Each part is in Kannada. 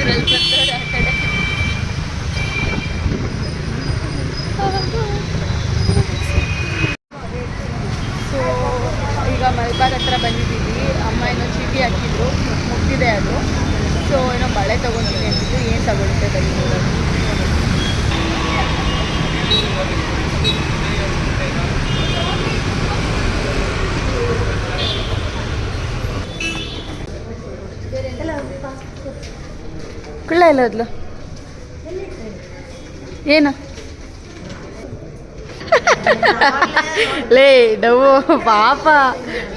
ಸೊ ಈಗ ಮಲ್ಬಾರ್ ಹತ್ರ ಬಂದಿದ್ದೀವಿ. ಅಮ್ಮ ಏನೋ ಚೀಟಿ ಹಾಕಿದ್ರು, ಮುಗ್ದಿದೆ ಅದು. ಸೊ ಏನೋ ಬಳೆ ತೊಗೊತೀನಿ ಅಂತಿದ್ದು, ಏನು ತಗೊಳುತ್ತೆ ಬನ್ನಿ ನೋಡೋದು. ಕುಳ್ಳ ಎಲ್ಲ ಹೋದ್ಲು ಏನು ಲೇ ಡವು ಪಾಪ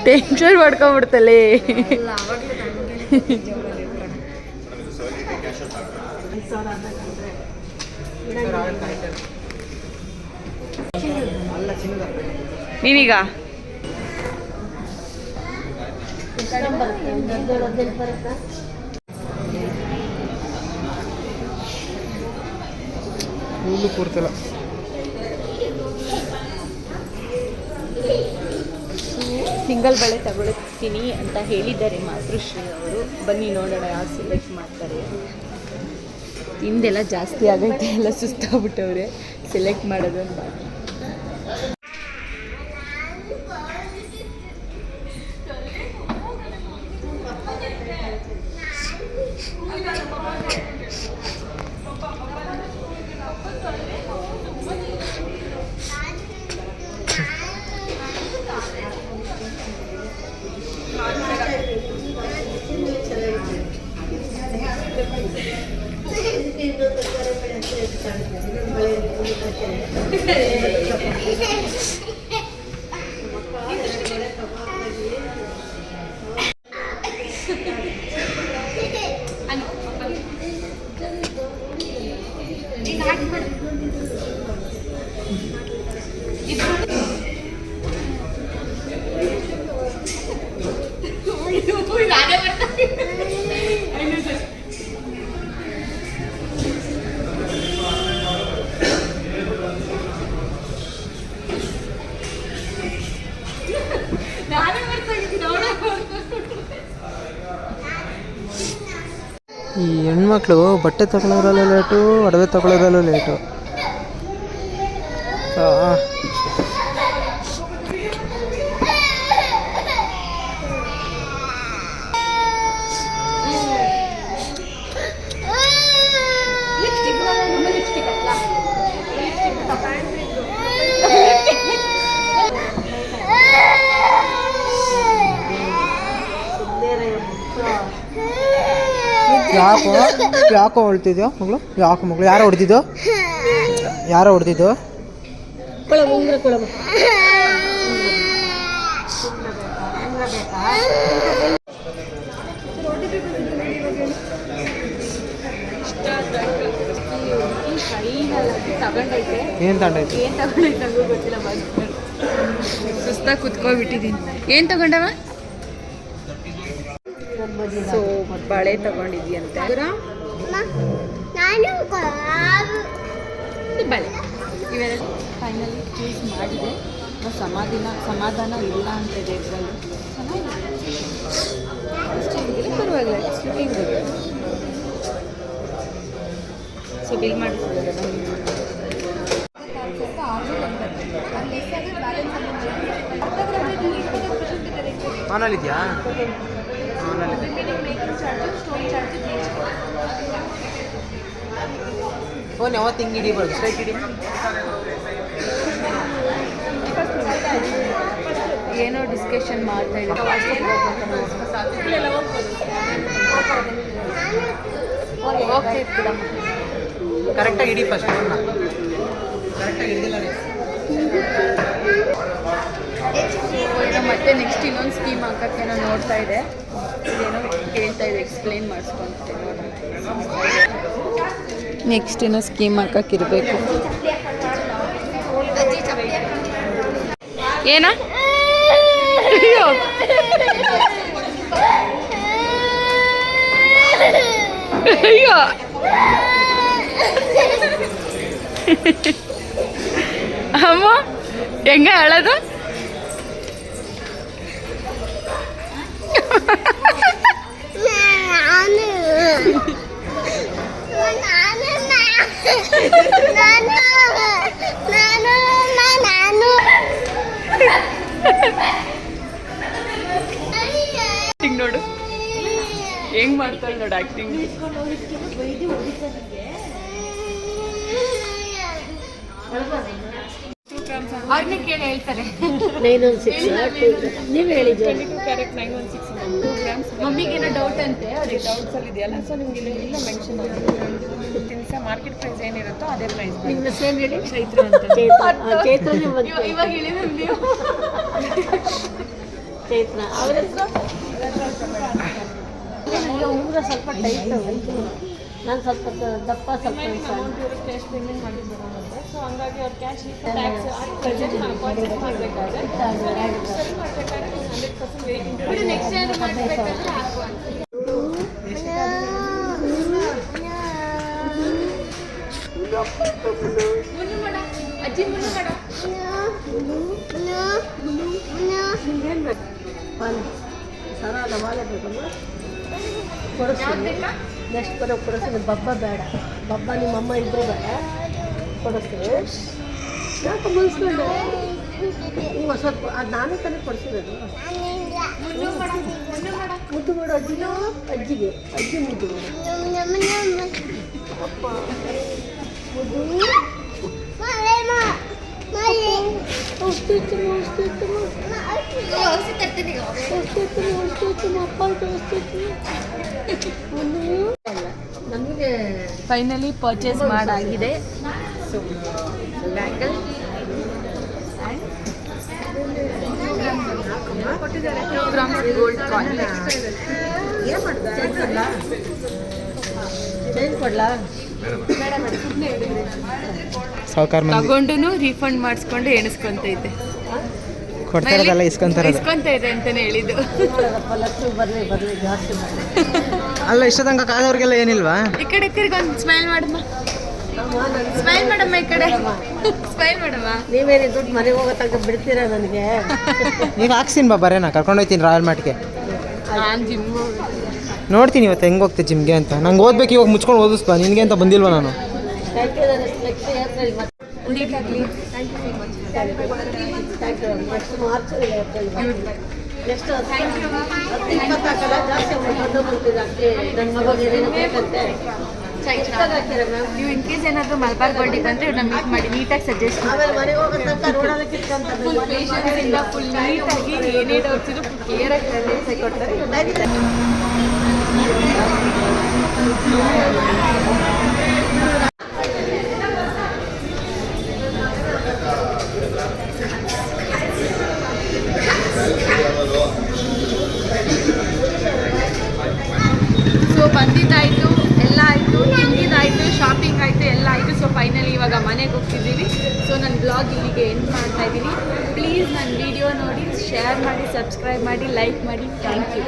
ಟೆನ್ಷನ್ ಮಾಡ್ಕೊಂಡ್ಬಿಡ್ತಲೇ. ನೀನೀಗ ಕೂದಲು ಕೂರ್ತಿಲ್ಲ. ಸಿಂಗಲ್ ಬಳೆ ತಗೊಳ್ತೀನಿ ಅಂತ ಹೇಳಿದ್ದಾರೆ ಮಾತೃಶ್ರೀ ಅವರು. ಬನ್ನಿ ನೋಡೋಣ ಯಾವ ಸೆಲೆಕ್ಟ್ ಮಾಡ್ತಾರೆ. ತಿಂದೆಲ್ಲ ಜಾಸ್ತಿ ಆಗೈತೆ, ಎಲ್ಲ ಸುಸ್ತಾಗ್ಬಿಟ್ಟವ್ರೆ. ಸೆಲೆಕ್ಟ್ ಮಾಡೋದು ಅಂತ ಈ ಹೆಣ್ಮಕ್ಳು ಬಟ್ಟೆ ತಗೊಳ್ಳೋದ್ರಲ್ಲೂ ಲೇಟು, ಒಡವೆ ತಗೊಳ್ಳೋದ್ರಲ್ಲೂ ಲೇಟು. ಯಾಕೋ ಹೊಳ್ತಿದ್ಯೋ ಮಗಳು? ಯಾಕೋ ಮಗಳು? ಯಾರೋ ಹೊಡೆದಿದ್ದು? ಏನು ತಗೊಂಡೈತೆ? ಸುಸ್ತಾಗಿ ಕುತ್ಕೊಬಿಟ್ಟಿದ್ದೀನಿ. ಏನು ತಗೊಂಡವ? ಸೊ ಬಳೆ ತಗೊಂಡಿದ್ಯಂತೆ. ಬಳೆ ಇವೆಲ್ಲ ಫೈನಲಿ ಚೂಸ್ ಮಾಡಿದೆ. ಸಮಾಧಾನ ಇಲ್ಲ ಅಂತ ಇದೆ ಇದರಲ್ಲಿ. ಚೆನ್ನಾಗಿದೆ, ಪರವಾಗಿಲ್ಲ. ಸೊ ಬಿಲ್ ಮಾಡಿಸಿದ್ದಾರೆ. ಆನಲ್ಲಿದೆಯಾ? ಫೋನ್ ಯಾವತ್ತು ಹಿಂಗೆ ಹಿಡಿಬಾರ್ದು, ಸ್ಟ್ರೈಟ್ ಹಿಡಿ. ಏನೋ ಡಿಸ್ಕಷನ್ ಮಾಡ್ತಾ ಇದ್ದಾರೆ. ಕರೆಕ್ಟಾಗಿ ಹಿಡಿ ಫಸ್ಟ್. ಕರೆಕ್ಟಾಗಿ ಹಿಡಿದಿಲ್ಲ. ಮತ್ತೆ ನೆಕ್ಸ್ಟ್ ಇನ್ನೊಂದು ಸ್ಕೀಮ್ ಹಾಕೋಕ್ಕೇನೋ ನೋಡ್ತಾ ಇದೆ. ಇದೇನೋ ಕೇಳ್ತಾ ಇದೆ, ಎಕ್ಸ್ಪ್ಲೇನ್ ಮಾಡಿಸ್ಕೊಂತೀನಿ. ನೆಕ್ಸ್ಟ್ ಏನೋ ಸ್ಕೀಮ್ ಹಾಕೋಕ್ಕಿರಬೇಕು. ಏನ ಅಯ್ಯೋ ಅಯ್ಯೋ ಅಮ್ಮ ಹೆಂಗ ಹೇಳೋದು? ಆ್ಯಕ್ಟಿಂಗ್. ಅವ್ರನ್ನೇ ಕೇಳಿ ಹೇಳ್ತಾರೆ. 916 ನೀವು ಹೇಳಿದ್ದು 22 ಕ್ಯಾರೆಟ್ 916 2 ಗ್ರಾಮ್ಸ್. ಮಮ್ಮಿಗೇನೋ ಡೌಟ್ ಅಂತೆ, ಅವ್ರಿಗೆ ಡೌಟ್ಸಲ್ಲಿ ಇದೆಯಲ್ಲ, ಸೊ ನಿಮ್ಗೆ ಇಲ್ಲ ಮೆನ್ಷನ್ ಆಗಿದೆ. ತಿನ್ಸ ಮಾರ್ಕೆಟ್ ಪ್ರೈಸ್ ಏನಿರುತ್ತೋ ಅದೇ ಪ್ರೈಸ್. ನಿಮ್ಮ ಹೆಸರು ಹೇಳಿ. ಚೈತ್ರ ಅಂತ. ಚೈತ್ರನೇ ಬಂತು. ಇವಾಗ ಹೇಳಿದ್ರೆ ನೀವು ಚೈತ್ರ ಅವ್ರ ಹೆಸರು ಉಂಗುರ ಸ್ವಲ್ಪ ಟೈಟ್, ನಾನು ಸ್ವಲ್ಪ ದಪ್ಪ ಸ್ವಲ್ಪ ಕ್ಯಾಶ್ ಪೇಮೆಂಟ್ ಮಾಡಿದ್ರು ಅಂತ, ಸೊ ಹಂಗಾಗಿ ಅವ್ರು ಕ್ಯಾಶ್ ಟ್ಯಾಕ್ಸ್ ಪ್ರೆಸೆಂಟ್ ಮಾಡಬೇಕಾದ್ರೆ ಮಾಡಬೇಕಾದ್ರೆ 100% ವೇಟಿಂಗ್. ನೆಕ್ಸ್ಟ್ ಏನಾದ್ರು ಮಾಡಬೇಕಾದ್ರೆ ಅಜ್ಜಿ ಮುನ್ನು ಮಾಡ ಸರಾದ ಮಾಲೆ ಬೇಕಮ್ಮ ಕೊಡಿಸ್ತೀನಿ. ನೆಕ್ಸ್ಟ್ ಬರೋ ಕೊಡಿಸ್ತೀನಿ. ಬಬ್ಬ ಬೇಡ, ಬಬ್ಬ ನಿಮ್ಮಮ್ಮ ಇಬ್ಬರು ಬೇಡ, ಕೊಡಿಸ್ತೀನಿ. ಯಾಕೆ ಮುಗಿಸ್ಕೊಂಡು ನೀವು ಸ್ವಲ್ಪ ಅದು ನಾನೇ ತಾನೇ ಕೊಡಿಸಿರೋದು. ಮುದ್ದು ಮಾಡು ಅಜ್ಜಿನೂ, ಅಜ್ಜಿಗೆ ಅಜ್ಜಿ ಮುದ್ದು ಅಪ್ಪ ಮುದ್ದು ನಮಗೆ ಫೈನಲಿ ಪರ್ಚೇಸ್ ಮಾಡಾಗಿದೆ. ಸೊ ಬ್ಯಾಂಗಲ್ ಗೋಲ್ಡ್ ಕಾಯಿನ್ ಏನು ಮಾಡ್ತಾರೆ ಚೇಂಜ್ ಕೊಡ್ಲಾ? ಸಾವುಕಾರ ಮಂದಿ ತಗೊಂಡು ರೀಫಂಡ್ ಮಾಡಿಸ್ಕೊಂಡು ಎಣಿಸ್ಕೊಂತೈತೆ, ಕೊಡ್ತಾರದಲ್ಲ ಇಸ್ಕೊಂತಾರದು. ಇಸ್ಕೊಂತ ಇದೆ ಅಂತಾನೆ ಹೇಳಿದ್ದು. ನೋಡೋದಪ್ಪ ಲಕ್ಷ ಬರಲಿ ಜಾಸ್ತಿ ಬರಲಿ. ಅಲ್ಲ ಇಷ್ಟ ತನಕ ಕಾದವ್ರಿಗೆಲ್ಲ ಏನಿಲ್ವಾ? ಈ ಕಡೆ ತಿರ್ಗೊಂದು ಸ್ಮೈಲ್ ಮಾಡಮ್ಮ, ಸ್ಮೈಲ್ ಮಾಡಮ್ಮ, ಈ ಕಡೆ ಸ್ಮೈಲ್ ಮಾಡಮ್ಮ. ನೀವೇನು ದುಡ್ಡು ಮನೆಗೆ ಹೋಗೋ ತನಕ ಬಿಡ್ತೀರಾ ನನಗೆ? ಈಗ ಹಾಕ್ಸ್ತೀನಿ ಬಾ, ಬರೇನಾ ಕರ್ಕೊಂಡು ಹೋಗ್ತೀನಿ ರಾಯಲ್ ಮಾರ್ಟ್ಗೆ. ನಾನು ಜಿಮ್ ನೋಡ್ತೀನಿ ಇವತ್ತು ಹೆಂಗೆ ಹೋಗ್ತೆ ಜಿಮ್ಗೆ ಅಂತ. ನಂಗೆ ಓದ್ಬೇಕು, ಇವಾಗ ಮುಚ್ಕೊಂಡು ಓದಿಸ್ಬಾ, ನಿನಗೆ ಅಂತ ಬಂದಿಲ್ವ ನಾನು. Thank you. ನಾನು ನೆಕ್ಸ್ಟ್ ಏಪ್ರಿಲ್ ಮತ್ತೆ ಥ್ಯಾಂಕ್ ಯು. ನೆಕ್ಸ್ಟ್ ಮಾರ್ಚ್ ಇಲ್ಲ ಏಪ್ರಿಲ್ ನೆಕ್ಸ್ಟ್ 20 ಜಾಸ್ತಿ ಬಂದು ಬರ್ತಿದ್ದೆ. ಅಷ್ಟೇ ನನ್ನ ಮಗಳಿಗೆ ಏನೇನು ಬೇಕಂತೆ ಹಾಕ್ತೀರಾ ಮ್ಯಾಮ್? ನೀವು ಇನ್ ಕೇಸ್ ಏನಾದರೂ ಮಲ್ಬಾರ್ ಗೋಲ್ಡ್ ಬಂದರೆ ಇವ್ರನ್ನ ಮೀಟ್ ಮಾಡಿ ನೀಟಾಗಿ ಸಜೆಸ್ಟ್ ಮಾಡಿ. ಆಮೇಲೆ ಮನೆಗೆ ಹೋಗೋ ತನಕ ನೋಡೋದಕ್ಕೆ ಇಟ್ಕೊಂತ ಫುಲ್ ಪೇಷನ್ಸಿಂದ ಫುಲ್ ನೀಟಾಗಿ ಏನೇ ಡೌಟ್ಸ್ ಇದ್ರು ಕ್ಲಿಯರಾಗಿ ಕ್ಲಾರಿಫೈ ಕೊಡ್ತಾರೆ. ಸೊ ಬಂದಿದ್ದಾಯಿತು, ಎಲ್ಲ ಆಯಿತು, ತಿಂದಿದ್ದಾಯಿತು, ಶಾಪಿಂಗ್ ಆಯಿತು, ಎಲ್ಲ ಆಯಿತು. ಸೊ ಫೈನಲಿ ಇವಾಗ ಮನೆಗೆ ಹೋಗ್ತಿದ್ದೀವಿ. ಸೊ ನನ್ನ ಬ್ಲಾಗ್ ಇಲ್ಲಿಗೆ ಎಂಡ್ ಮಾಡ್ತಾ ಇದ್ದೀನಿ. ಪ್ಲೀಸ್ ನನ್ನ ವಿಡಿಯೋ ನೋಡಿ, ಶೇರ್ ಮಾಡಿ, ಸಬ್ಸ್ಕ್ರೈಬ್ ಮಾಡಿ, ಲೈಕ್ ಮಾಡಿ. Thank you.